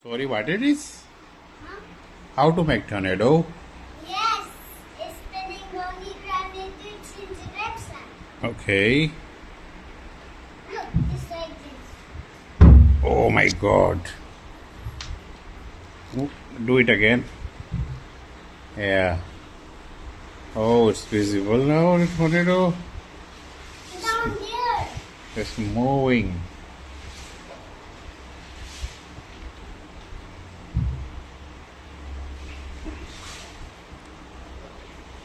Sorry, what it is? Huh? How to make tornado? Yes, it's spinning only granulates in direction. Okay. Look, it's like this. Oh my God. Do it again. Yeah. Oh, it's visible now, the tornado. Down there. It's moving.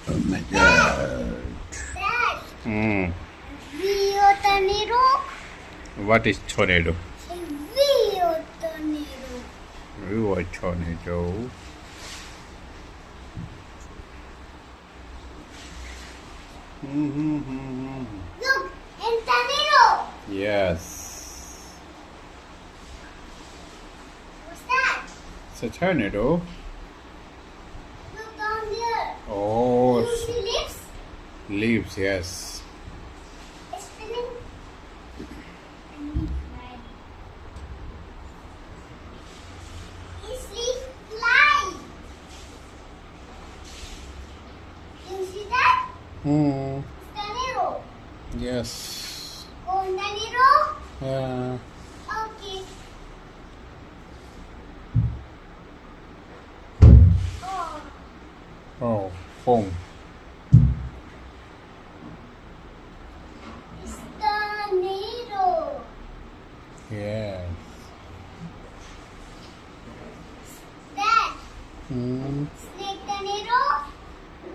Oh my God. Dad, Hmm. Rio tornado. What is tornado? Rio tornado. You are tornado. Look, and tornado. Yes. What's that? It's a tornado. Look down there. Oh, You see leaves? leaves, yes. It's spinning. And leaf fly. It's leaf fly. You see that? Hmm. It's tornado. Yes. Oh, tornado. Yeah. Okay. Oh, Oh, boom. it's tornado. Yes. Dad, Hmm. it's